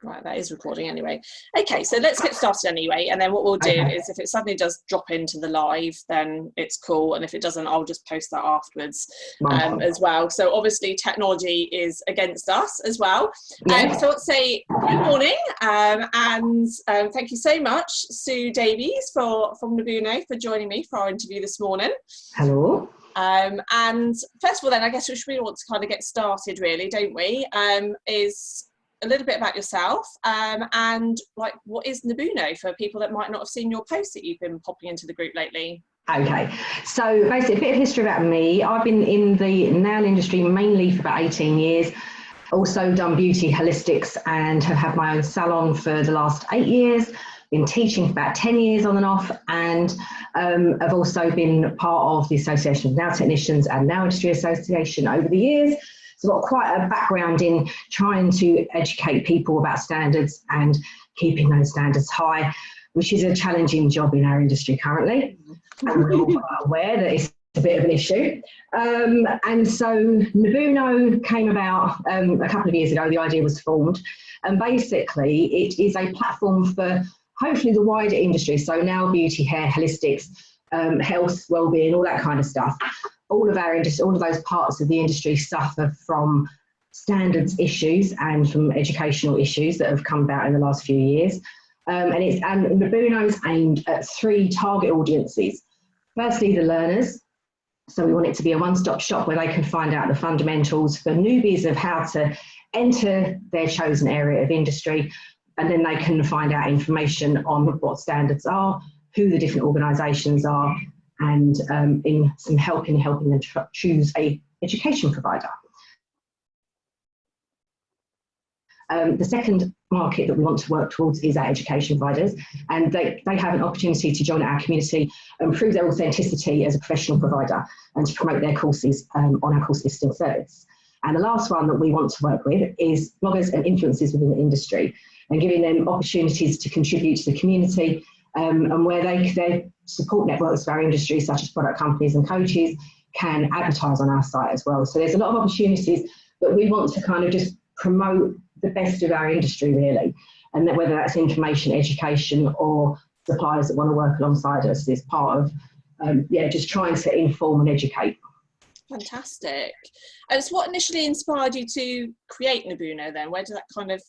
Right, that is recording anyway. Okay, so let's get started anyway, and then what we'll do is if it suddenly does drop into the live, then it's cool, and if it doesn't, I'll just post that afterwards as well. So obviously technology is against us as well. So let's say good morning, and thank you so much, Sue Davies from Nabuno, for joining me for our interview this morning. Hello. And first of all then, I guess we really want to kind of get started really, don't we, is a little bit about yourself and like what is Nabuno for people that might not have seen your posts that you've been popping into the group lately. Okay, so basically a bit of history about me. I've been in the nail industry mainly for about 18 years, also done beauty holistics and have had my own salon for the last 8 years, been teaching for about 10 years on and off, and have also been part of the Association of Nail Technicians and Nail Industry Association over the years. So I've got quite a background in trying to educate people about standards and keeping those standards high, which is a challenging job in our industry currently. And we're all quite aware that it's a bit of an issue. And so Nabuno came about a couple of years ago. The idea was formed. And basically it is a platform for hopefully the wider industry. So nail, beauty, hair, holistics, health, well-being, all that kind of stuff. All of our industry, all of those parts of the industry suffer from standards issues and from educational issues that have come about in the last few years. And Nabuno is aimed at 3 target audiences. Firstly, the learners. So we want it to be a one-stop shop where they can find out the fundamentals for newbies of how to enter their chosen area of industry, and then they can find out information on what standards are, who the different organisations are, and in some helping them choose a education provider. The second market that we want to work towards is our education providers, and they have an opportunity to join our community and prove their authenticity as a professional provider and to promote their courses on our course listing service. And the last one that we want to work with is bloggers and influencers within the industry and giving them opportunities to contribute to the community and where their support networks for our industry, such as product companies and coaches, can advertise on our site as well. So there's a lot of opportunities that we want to kind of just promote the best of our industry really, and that whether that's information, education, or suppliers that want to work alongside us is part of just trying to inform and educate. Fantastic. And so what initially inspired you to create Nabuno then? Where did that kind of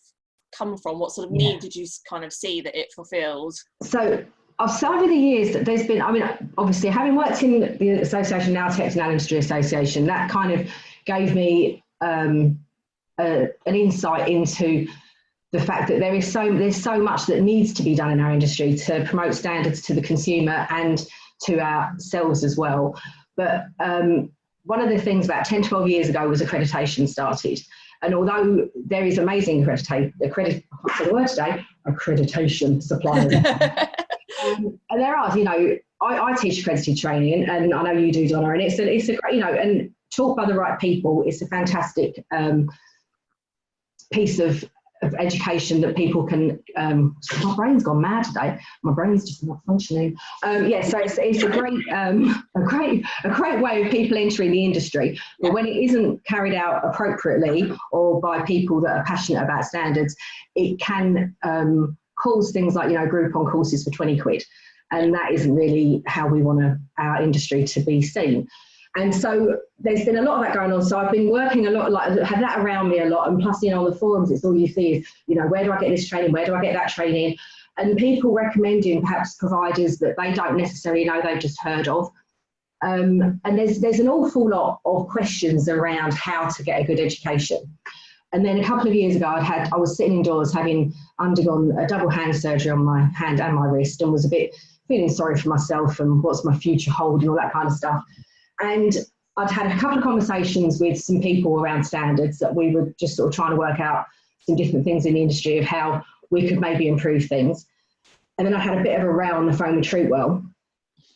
come from? What sort of need did you kind of see that it fulfilled? So I've seen over the years that there's been, I mean, obviously having worked in the Association of Nail Techs and Nail Industry Association, that kind of gave me an insight into the fact that there's so much that needs to be done in our industry to promote standards to the consumer and to ourselves as well. But one of the things about 10, 12 years ago was accreditation started. And although there is amazing accreditation suppliers, and there are, I teach accredited training, and I know you do, Donna, and it's a great, and taught by the right people, it's a fantastic piece of education that people can. My brain's gone mad today. My brain's just not functioning. So it's a great way of people entering the industry. But when it isn't carried out appropriately or by people that are passionate about standards, it can cause things like Groupon courses for 20 quid, and that isn't really how we want our industry to be seen. And so there's been a lot of that going on. So I've been working a lot, had that around me a lot. And plus, on the forums, it's all you see is, where do I get this training? Where do I get that training? And people recommending perhaps providers that they don't necessarily know, they've just heard of. And there's an awful lot of questions around how to get a good education. And then a couple of years ago, I was sitting indoors having undergone a double hand surgery on my hand and my wrist, and was a bit feeling sorry for myself and what's my future hold and all that kind of stuff. And I'd had a couple of conversations with some people around standards that we were just sort of trying to work out some different things in the industry of how we could maybe improve things. And then I had a bit of a row on the phone with Treatwell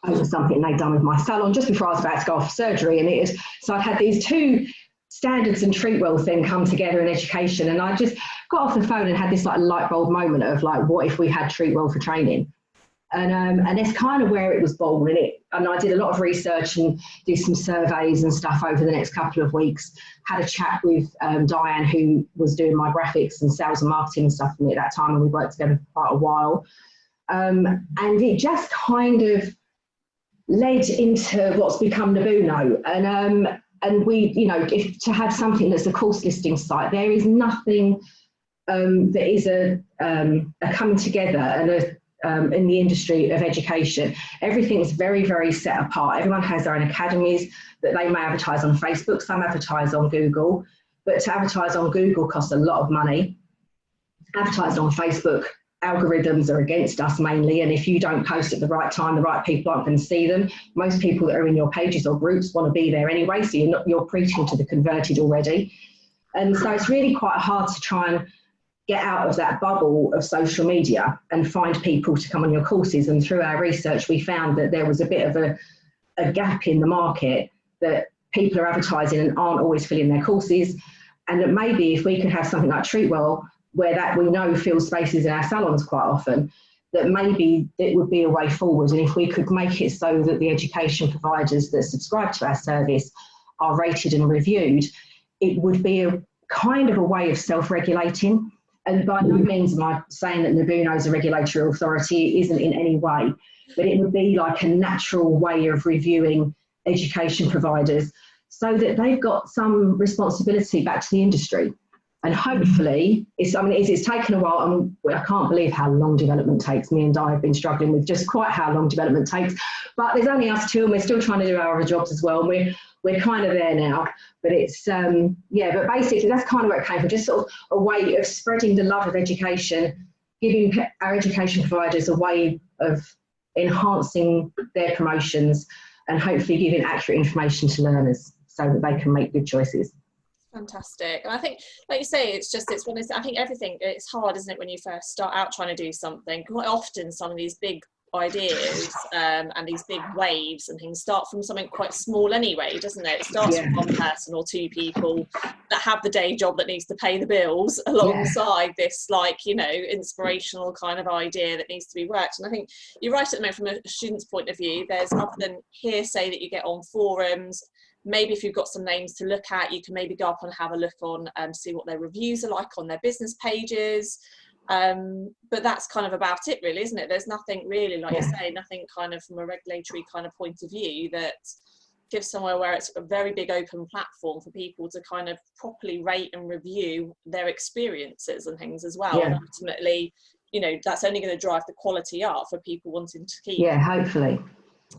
over something they'd done with my salon just before I was about to go off for surgery. And so I'd had these 2 standards and Treatwell thing come together in education. And I just got off the phone and had this light bulb moment of what if we had Treatwell for training? And that's kind of where it was born. And I did a lot of research and did some surveys and stuff over the next couple of weeks. Had a chat with Diane, who was doing my graphics and sales and marketing and stuff for me at that time, and we worked together for quite a while. And it just kind of led into what's become Nabuno. And we, you know, if to have something that's a course listing site, there is nothing that is a coming together and in the industry of education. Everything is very, very set apart. Everyone has their own academies that they may advertise on Facebook, some advertise on Google, but to advertise on Google costs a lot of money. Advertising on Facebook, algorithms are against us mainly, and if you don't post at the right time, the right people aren't going to see them. Most people that are in your pages or groups want to be there anyway, so you're preaching to the converted already. And so it's really quite hard to try and get out of that bubble of social media and find people to come on your courses. And through our research, we found that there was a bit of a gap in the market, that people are advertising and aren't always filling their courses. And that maybe if we could have something like Treatwell, where that we know fills spaces in our salons quite often, that maybe it would be a way forward. And if we could make it so that the education providers that subscribe to our service are rated and reviewed, it would be a kind of a way of self-regulating. And by no means am I saying that Nabuno is a regulatory authority. It isn't in any way, but it would be like a natural way of reviewing education providers so that they've got some responsibility back to the industry. And hopefully, it's taken a while, and I can't believe how long development takes. Me and Di have been struggling with just quite how long development takes, but there's only us two, and we're still trying to do our other jobs as well. And we're kind of there now, but it's, but basically that's kind of where it came from, just sort of a way of spreading the love of education, giving our education providers a way of enhancing their promotions and hopefully giving accurate information to learners so that they can make good choices. Fantastic. And I think, like you say, it's one of those, I think everything, it's hard, isn't it, when you first start out trying to do something. Quite often some of these big ideas and these big waves and things start from something quite small anyway, doesn't it? It starts from one person or two people that have the day job that needs to pay the bills alongside this, like, you know, inspirational kind of idea that needs to be worked. And I think you're right at the moment, from a student's point of view, there's other than hearsay that you get on forums. Maybe if you've got some names to look at, you can maybe go up and have a look on see what their reviews are like on their business pages. But that's kind of about it, really, isn't it? There's nothing really, like you say, nothing kind of from a regulatory kind of point of view that gives somewhere where it's a very big open platform for people to kind of properly rate and review their experiences and things as well. And ultimately, you know, that's only going to drive the quality up for people wanting to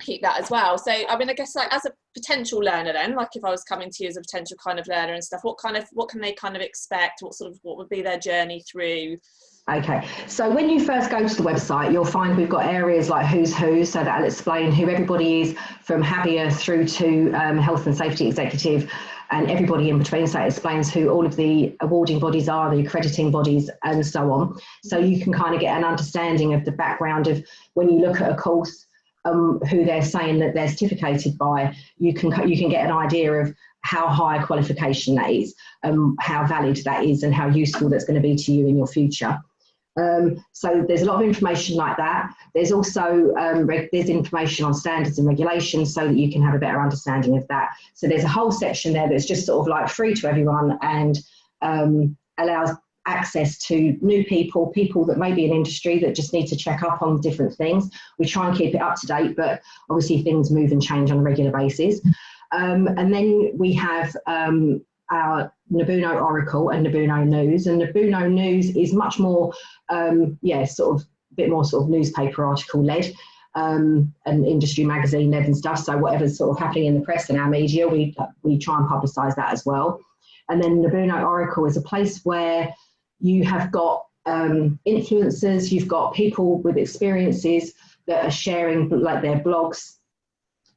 keep that as well. So I mean, I guess, like, as a potential learner then, like if I was coming to you as a potential kind of learner and stuff, what can they kind of expect? What would be their journey through? Okay, so when you first go to the website, you'll find we've got areas like who's who, so that'll explain who everybody is, from Habia through to health and safety executive and everybody in between. So it explains who all of the awarding bodies are, the accrediting bodies, and so on. So you can kind of get an understanding of the background of, when you look at a course, who they're saying that they're certificated by, you can get an idea of how high a qualification that is, how valid that is, and how useful that's going to be to you in your future. So there's a lot of information like that. There's also there's information on standards and regulations so that you can have a better understanding of that. So there's a whole section there that's just sort of like free to everyone and allows access to new people that may be in industry that just need to check up on different things. We try and keep it up to date, but obviously things move and change on a regular basis. And then we have our Nabuno Oracle and Nabuno News. And Nabuno News is much more, sort of a bit more sort of newspaper article led, and industry magazine led and stuff. So whatever's sort of happening in the press and our media, we try and publicise that as well. And then Nabuno Oracle is a place where you have got influencers, you've got people with experiences that are sharing like their blogs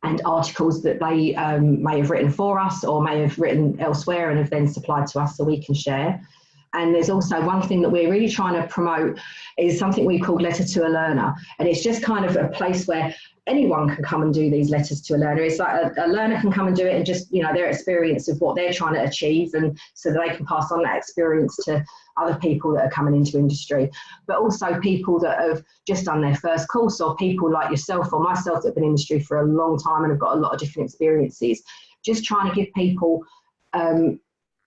and articles that they may have written for us or may have written elsewhere and have then supplied to us so we can share. And there's also one thing that we're really trying to promote is something we call Letter to a Learner. And it's just kind of a place where anyone can come and do these letters to a learner. It's like a learner can come and do it and just, you know, their experience of what they're trying to achieve, and so that they can pass on that experience to other people that are coming into industry, but also people that have just done their first course, or people like yourself or myself that have been in industry for a long time and have got a lot of different experiences. Just trying to give people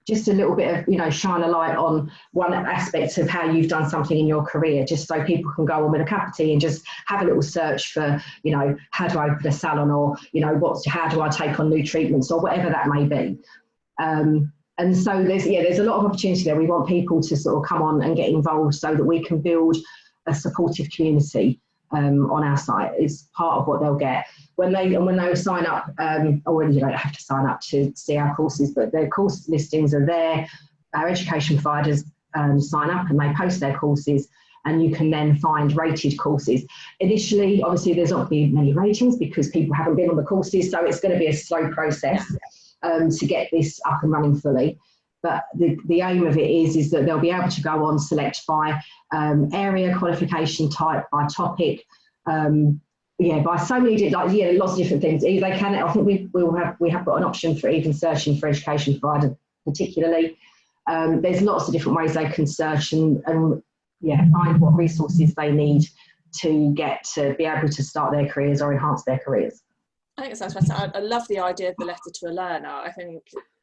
just a little bit of, you know, shine a light on one aspect of how you've done something in your career, just so people can go on with a cup of tea and just have a little search for, you know, how do I open a salon, or, you know, how do I take on new treatments, or whatever that may be. And so there's a lot of opportunity there. We want people to sort of come on and get involved so that we can build a supportive community on our site. Is part of what they'll get. When they sign up, or you don't have to sign up to see our courses, but their course listings are there. Our education providers sign up and they post their courses, and you can then find rated courses. Initially, obviously, there's not going to be many ratings because people haven't been on the courses, so it's going to be a slow process to get this up and running fully. But the aim of it is that they'll be able to go on, select by area, qualification type, by topic, by so many, lots of different things. They can. I think we have got an option for even searching for education provider, particularly. There's lots of different ways they can search and find what resources they need to get to be able to start their careers or enhance their careers. I think it sounds fantastic. I love the idea of the letter to a learner. I think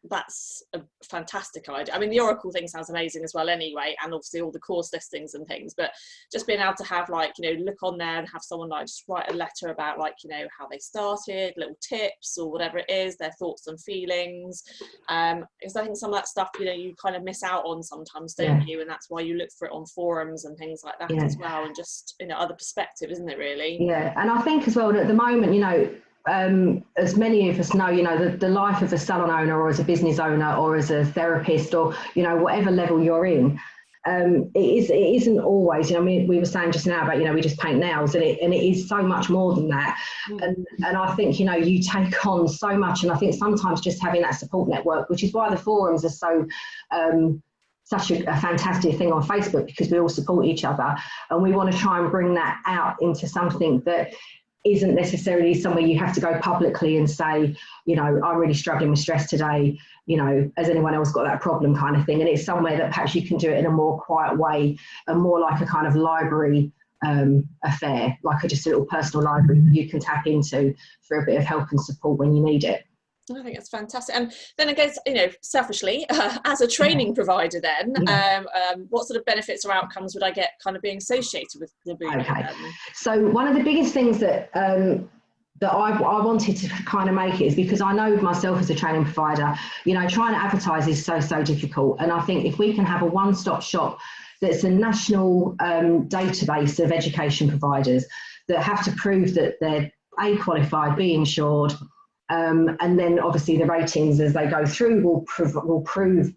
that's a fantastic idea. I mean, the Oracle thing sounds amazing as well anyway, and obviously all the course listings and things, but just being able to have, like, you know, look on there and have someone like just write a letter about, like, you know, how they started, little tips or whatever it is, their thoughts and feelings. Because I think some of that stuff, you know, you kind of miss out on sometimes, don't you? And that's why you look for it on forums and things like that as well, and just, you know, other perspective, isn't it, really? Yeah, and I think as well, at the moment, you know, as many of us know, you know, the life of a salon owner, or as a business owner, or as a therapist, or, you know, whatever level you're in, it isn't always, you know, I mean, we were saying just now about, you know, we just paint nails, and it is so much more than that. And I think, you know, you take on so much, and I think sometimes just having that support network, which is why the forums are so such a fantastic thing on Facebook, because we all support each other, and we want to try and bring that out into something that isn't necessarily somewhere you have to go publicly and say, you know, I'm really struggling with stress today, you know, has anyone else got that problem, kind of thing. And it's somewhere that perhaps you can do it in a more quiet way, and more like a kind of library affair, like just a little personal library you can tap into for a bit of help and support when you need it. I think it's fantastic. And then I guess, you know, selfishly, as a training provider then, what sort of benefits or outcomes would I get kind of being associated with Nabuno? Okay. So one of the biggest things that that I wanted to kind of make it is because I know myself as a training provider, you know, trying to advertise is so difficult. And I think if we can have a one-stop shop that's a national database of education providers that have to prove that they're A, qualified, B, insured, and then obviously the ratings as they go through will prove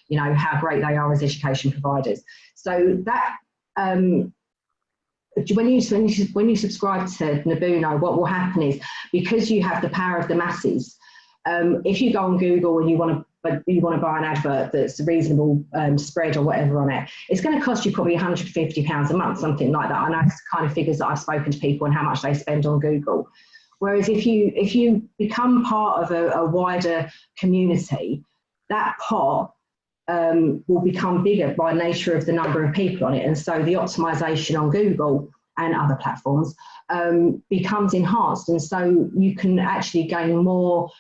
you know, how great they are as education providers. So that when you subscribe to Nabuno, what will happen is, because you have the power of the masses, if you go on Google and you want to buy an advert that's a reasonable spread or whatever on it, it's going to cost you probably £150 a month, something like that. I know it's kind of figures that I've spoken to people and how much they spend on Google. Whereas if you become part of a wider community, that pot will become bigger by nature of the number of people on it. And so the optimization on Google and other platforms becomes enhanced. And so you can actually gain more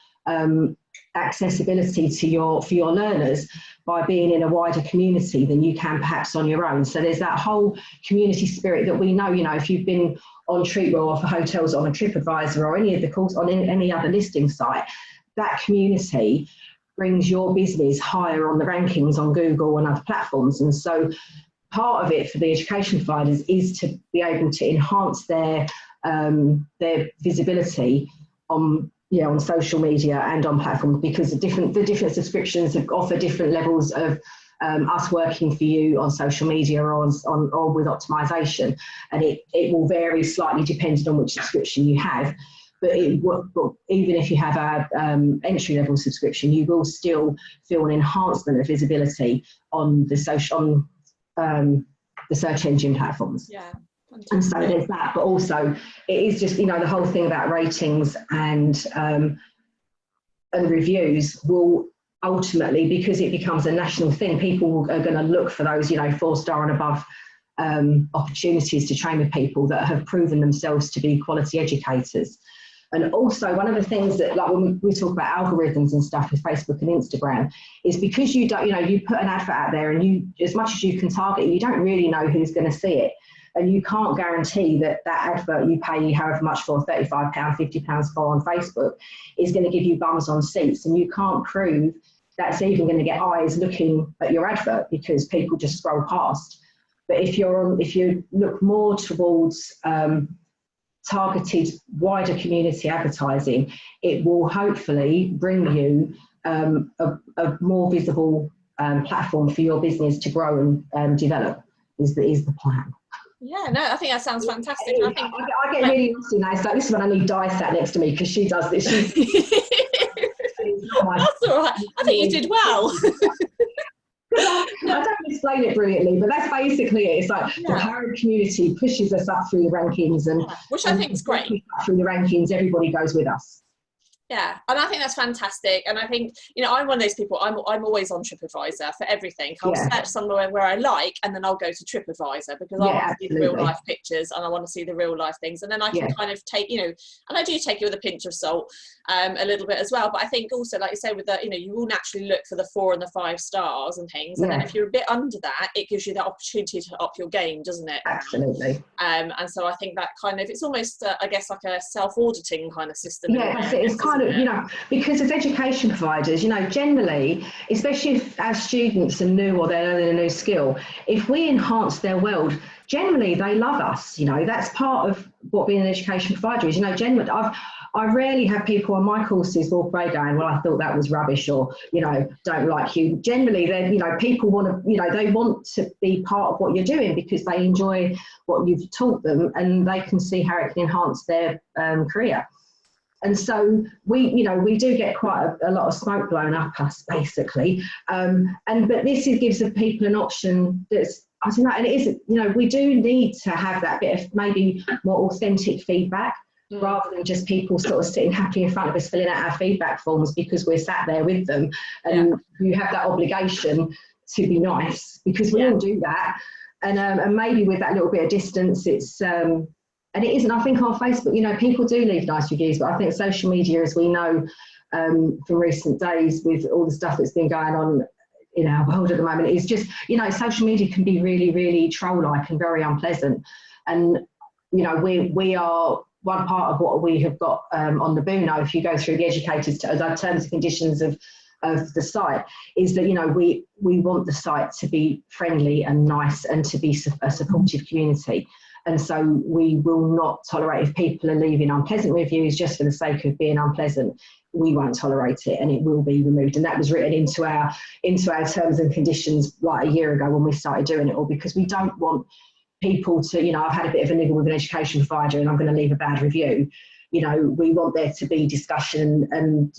accessibility to for your learners by being in a wider community than you can perhaps on your own. So there's that whole community spirit that we know, you know, if you've been on Treatwell or for hotels on a TripAdvisor or any of the course on any other listing site, that community brings your business higher on the rankings on Google and other platforms. And so part of it for the education providers is to be able to enhance their visibility on social media and on platforms, because the different subscriptions offer different levels of us working for you on social media or with optimization, and it will vary slightly depending on which subscription you have. but even if you have a entry-level subscription, you will still feel an enhancement of visibility on the the search engine platforms. Yeah. And so there's that, but also it is just, the whole thing about ratings and reviews will ultimately, because it becomes a national thing, people are going to look for those, 4-star and above opportunities to train with people that have proven themselves to be quality educators. And also one of the things that, like when we talk about algorithms and stuff with Facebook and Instagram, is because you don't, you put an advert out there and you, as much as you can target, you don't really know who's going to see it. And you can't guarantee that advert you pay however much for, £35, £50 for on Facebook, is going to give you bums on seats. And you can't prove that's even going to get eyes looking at your advert, because people just scroll past. But if you look more towards targeted wider community advertising, it will hopefully bring you a more visible platform for your business to grow and develop, is the plan. Yeah, no, I think that sounds fantastic. And I get really lost in that. It's like, this is when I need Di sat next to me, because she does this. That's all right. I think you did well. I don't explain it brilliantly, but that's basically it. It's like the Harrod community pushes us up through the rankings, and which I think is great. Through the rankings, everybody goes with us. Yeah, and I think that's fantastic. And I think, I'm one of those people, I'm always on TripAdvisor for everything. I'll search somewhere where I like, and then I'll go to TripAdvisor, because I want to see the real life pictures, and I want to see the real life things. And then I can kind of take, and I do take it with a pinch of salt a little bit as well. But I think also, like you say, with the, you will naturally look for the 4 and the 5 stars and things. And then if you're a bit under that, it gives you that opportunity to up your game, doesn't it? Absolutely. And so I think that kind of, it's almost, I guess, like a self-auditing kind of system. Yeah, it's kind of, because as education providers, generally, especially if our students are new or they're learning a new skill, if we enhance their world, generally they love us. That's part of what being an education provider is. Generally, I rarely have people on my courses walk away going, well, I thought that was rubbish, or, don't like you. Generally, then, people want to, they want to be part of what you're doing, because they enjoy what you've taught them, and they can see how it can enhance their career. And so we do get quite a lot of smoke blown up us, basically. But this gives the people an option that's, I don't know, and it is, we do need to have that bit of maybe more authentic feedback, rather than just people sort of sitting happy in front of us filling out our feedback forms because we're sat there with them. And you have that obligation to be nice, because we all do that. And maybe with that little bit of distance, it's... and it isn't, I think on Facebook, people do leave nice reviews, but I think social media, as we know from recent days with all the stuff that's been going on in our world at the moment, is just, social media can be really, really troll-like and very unpleasant. And, we are one part of what we have got on Nabuno, if you go through the educators' terms and conditions of the site, is that, we want the site to be friendly and nice and to be a supportive community. And so we will not tolerate, if people are leaving unpleasant reviews just for the sake of being unpleasant, we won't tolerate it, and it will be removed. And that was written into our terms and conditions like a year ago when we started doing it all, because we don't want people to, I've had a bit of a niggle with an education provider and I'm going to leave a bad review. We want there to be discussion and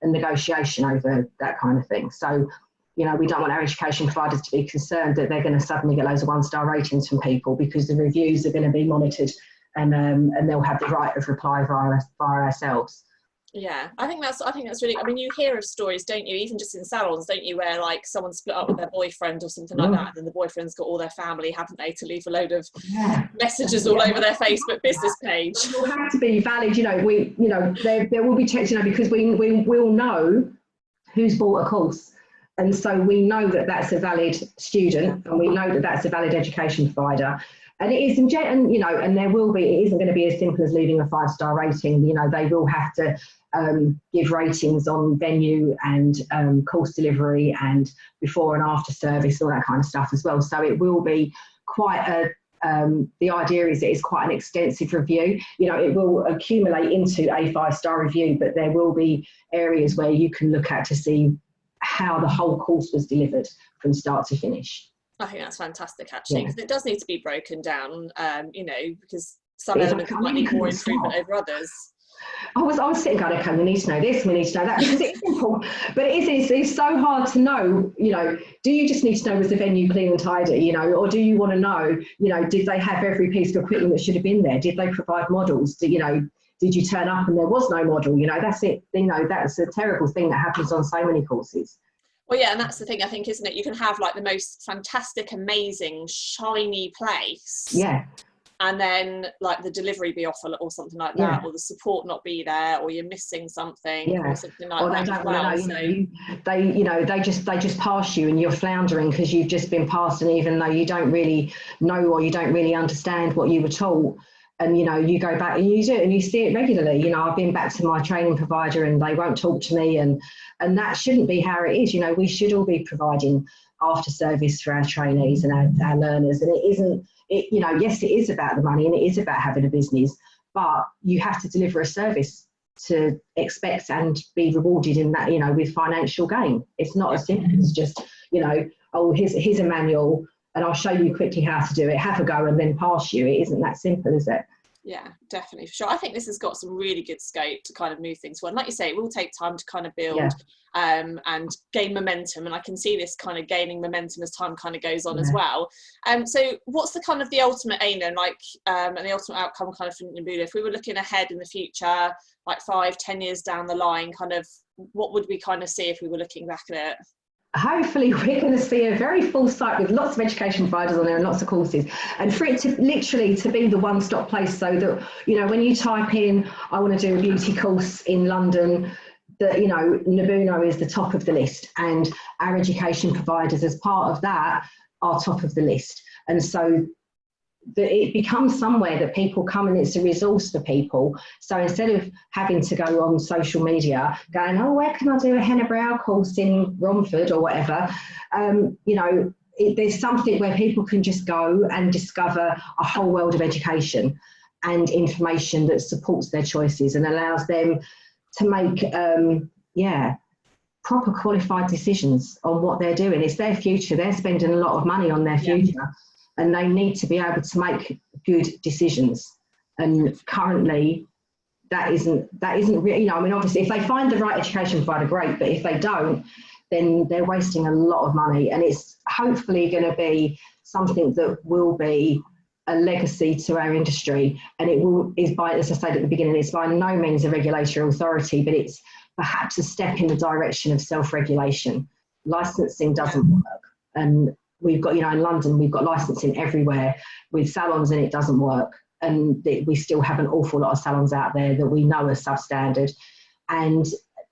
negotiation over that kind of thing. So, we don't want our education providers to be concerned that they're going to suddenly get loads of 1-star ratings from people, because the reviews are going to be monitored, and they'll have the right of reply via ourselves. Yeah, I think that's really, I mean, you hear of stories, don't you, even just in salons, don't you, where like someone split up with their boyfriend or something like that, and then the boyfriend's got all their family, haven't they, to leave a load of messages all over their Facebook business page. It will have to be valid, there will be checks, because we will know who's bought a course. And so we know that that's a valid student, and we know that that's a valid education provider. And it is, and there will be, it isn't going to be as simple as leaving a 5-star rating. They will have to give ratings on venue and course delivery and before and after service, all that kind of stuff as well. So it will be quite the idea is that it's quite an extensive review. It will accumulate into a 5-star review, but there will be areas where you can look at to see how the whole course was delivered from start to finish. I think that's fantastic, actually, because it does need to be broken down, because some elements might need more improvement over others. I was sitting going, okay, we need to know this, we need to know that, because it's important. But it's so hard to know, do you just need to know, was the venue clean and tidy, or do you want to know, did they have every piece of equipment that should have been there? Did they provide models? Did you turn up and there was no model? That's it. That's a terrible thing that happens on so many courses. Well, yeah, and that's the thing, I think, isn't it? You can have like the most fantastic, amazing, shiny place. Yeah. And then like the delivery be off or something like that, or the support not be there, or you're missing something, or something like or that. Or they don't want to know, they just pass you and you're floundering because you've just been passed, and even though you don't really know or you don't really understand what you were taught, and you go back and you do it and you see it regularly. I've been back to my training provider and they won't talk to me, and that shouldn't be how it is. We should all be providing after service for our trainees and our learners, and it isn't. Yes, it is about the money and it is about having a business, but you have to deliver a service to expect and be rewarded in that, with financial gain. It's not as simple as just, oh, here's a manual and I'll show you quickly how to do it, have a go and then pass you. It isn't that simple, is it? Yeah, definitely, for sure. I think this has got some really good scope to kind of move things forward. And like you say, it will take time to kind of build and gain momentum. And I can see this kind of gaining momentum as time kind of goes on as well. So what's the kind of the ultimate aim then, and the ultimate outcome kind of for Nabuno? If we were looking ahead in the future, like 5-10 years down the line, kind of what would we kind of see if we were looking back at it? Hopefully we're going to see a very full site with lots of education providers on there and lots of courses, and for it to literally to be the one-stop place, so that when you type in I want to do a beauty course in London, that Nabuno is the top of the list, and our education providers as part of that are top of the list, and so that it becomes somewhere that people come and it's a resource for people. So instead of having to go on social media going, oh, where can I do a henna brow course in Romford or whatever, there's something where people can just go and discover a whole world of education and information that supports their choices and allows them to make proper qualified decisions on what they're doing. It's their future. They're spending a lot of money on their future. And they need to be able to make good decisions. And currently, that isn't really, obviously, if they find the right education provider, great. But if they don't, then they're wasting a lot of money. And it's hopefully going to be something that will be a legacy to our industry. And as I said at the beginning, it's by no means a regulatory authority, but it's perhaps a step in the direction of self-regulation. Licensing doesn't work. And we've got, in London, we've got licensing everywhere with salons and it doesn't work. And we still have an awful lot of salons out there that we know are substandard. And,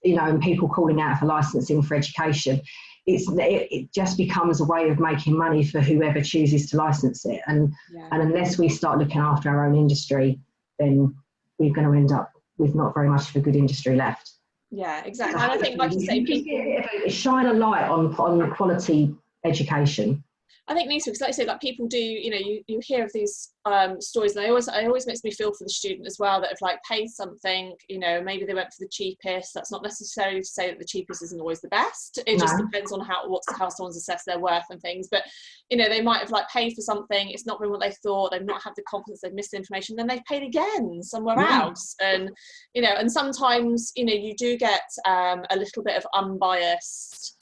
and people calling out for licensing for education, it just becomes a way of making money for whoever chooses to license it. And unless we start looking after our own industry, then we're going to end up with not very much of a good industry left. Yeah, exactly. And I think, like you say, people shine a light on quality education. I think needs to, because like I say, like people do, you hear of these stories, and it always makes me feel for the student as well, that have like paid something, maybe they went for the cheapest. That's not necessarily to say that the cheapest isn't always the best. It just depends on how someone's assessed their worth and things. But they might have like paid for something, it's not been what they thought, they've not had the confidence, they've missed the information, then they've paid again somewhere else. And and sometimes you do get a little bit of unbiased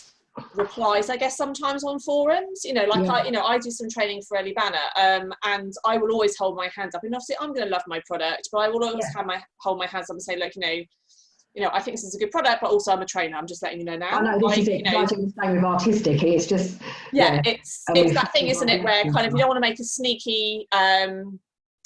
replies, I guess, sometimes on forums, I do some training for Early Banner, and I will always hold my hands up, and obviously I'm going to love my product, but I will always hold my hands up and say, look, I think this is a good product, but also I'm a trainer, I'm just letting you know now. I know, this is it. I do the same with artistic. It's just it's that thing, isn't it, where kind of you don't want to make a sneaky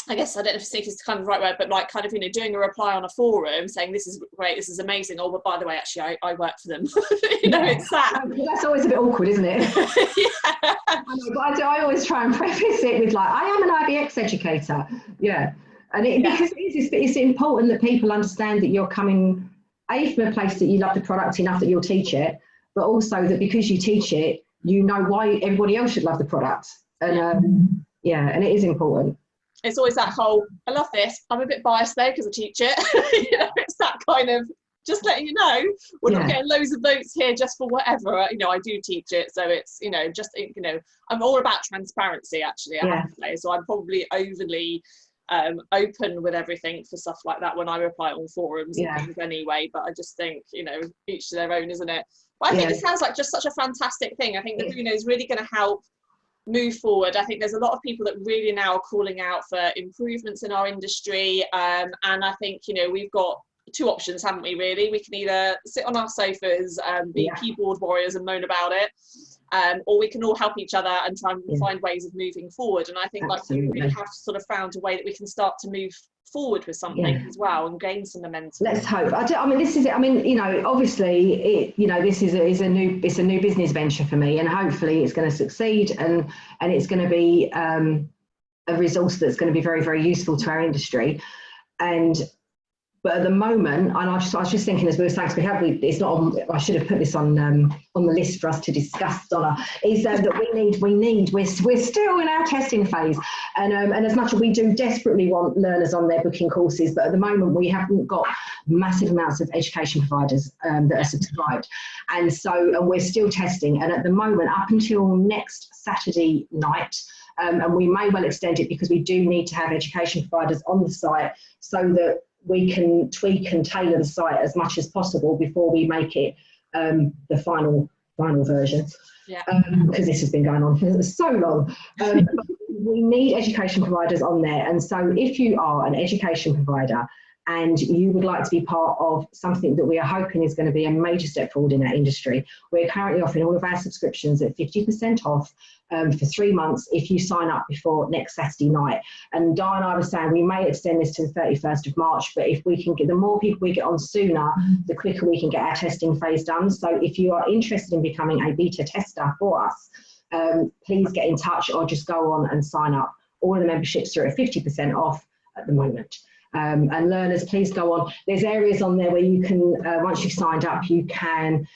I guess, I don't know if sneaky is kind of the right word, but like kind of, doing a reply on a forum saying this is great, this is amazing, or but by the way, actually, I work for them. It's that. That's always a bit awkward, isn't it? Yeah. But I always try and preface it with like, I am an IBX educator. Yeah. And because it's important that people understand that you're coming, from a place that you love the product enough that you'll teach it, but also that because you teach it, why everybody else should love the product. And and it is important. It's always that whole, I love this, I'm a bit biased though because I teach it. It's that kind of, just letting you know, we're not getting loads of votes here just for whatever. I do teach it, so it's, I'm all about transparency, actually, I have to say. So I'm probably overly open with everything for stuff like that when I reply on forums and things anyway, but I just think, you know, each to their own, isn't it? But I think it sounds like just such a fantastic thing. I think Nabuno is really going to help move forward. I think there's a lot of people that really now are calling out for improvements in our industry, and I think, you know, we've got two options, haven't we, really? We can either sit on our sofas and be keyboard warriors and moan about it, or we can all help each other and try and find ways of moving forward. And I think like we really have sort of found a way that we can start to move forward with something as well and gain some momentum. Let's hope. I mean, this is it. I mean, you know, obviously, you know, this is a new business venture for me, and hopefully it's going to succeed, and it's going to be a resource that's going to be very, very useful to our industry. But at the moment, and I was just thinking as we were saying, it's not on, I should have put this on the list for us to discuss, Donna, is that we're still in our testing phase. And as much as we do desperately want learners on their booking courses, but at the moment we haven't got massive amounts of education providers that are subscribed. And we're still testing. And at the moment, up until next Saturday night, and we may well extend it because we do need to have education providers on the site so that we can tweak and tailor the site as much as possible before we make it the final version. Because this has been going on for so long. But we need education providers on there. And so if you are an education provider and you would like to be part of something that we are hoping is going to be a major step forward in our industry, we're currently offering all of our subscriptions at 50% off for 3 months if you sign up before next Saturday night. And Di and I were saying we may extend this to the 31st of March, but if we can get, the more people we get on sooner, the quicker we can get our testing phase done. So if you are interested in becoming a beta tester for us, please get in touch or just go on and sign up. All of the memberships are at 50% off at the moment. And learners, please go on. There's areas on there where you can, once you've signed up, you can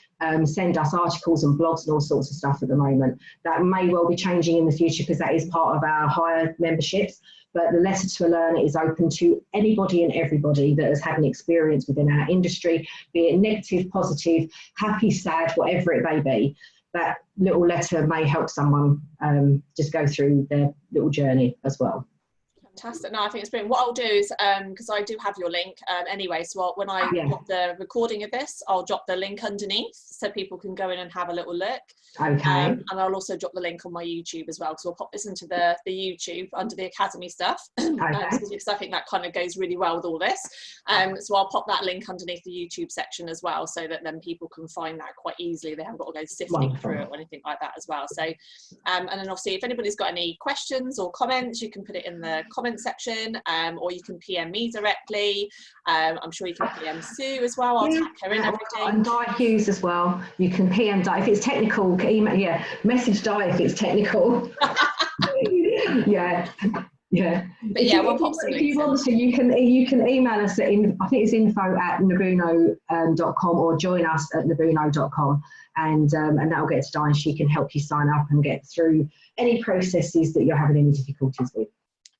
send us articles and blogs and all sorts of stuff at the moment. That may well be changing in the future because that is part of our higher memberships. But the Letter to a Learner is open to anybody and everybody that has had an experience within our industry, be it negative, positive, happy, sad, whatever it may be. That little letter may help someone just go through their little journey as well. Fantastic. No, I think it's brilliant. What I'll do is, because I do have your link anyway, so when I drop the recording of this, I'll drop the link underneath so people can go in and have a little look. Okay. And I'll also drop the link on my YouTube as well, because we'll pop this into the YouTube under the Academy stuff, because I think that kind of goes really well with all this. So I'll pop that link underneath the YouTube section as well, so that then people can find that quite easily. They haven't got to go sifting through it or anything like that as well. So, and then obviously if anybody's got any questions or comments, you can put it in the comment section, or you can PM me directly. I'm sure you can PM Sue as well. I'll tag her in everything. And Di Hughes as well. You can PM Di if it's technical. Email, message Di if it's technical. But we'll pop some links. If you want to, you can email us at I think it's info@nabuno.com or join us at nabuno.com, and that'll get to Di and she can help you sign up and get through any processes that you're having any difficulties with.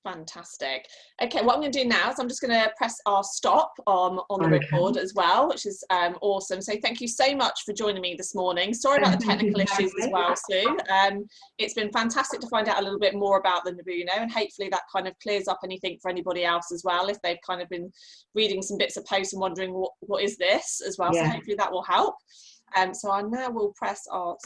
Fantastic. Okay, what I'm going to do now is I'm just going to press our stop on the record as well, which is awesome. So thank you so much for joining me this morning. Sorry about the technical issues as well, Sue. It's been fantastic to find out a little bit more about the Nabuno, and hopefully that kind of clears up anything for anybody else as well, if they've kind of been reading some bits of posts and wondering what is this as well. So hopefully that will help. So I now will press our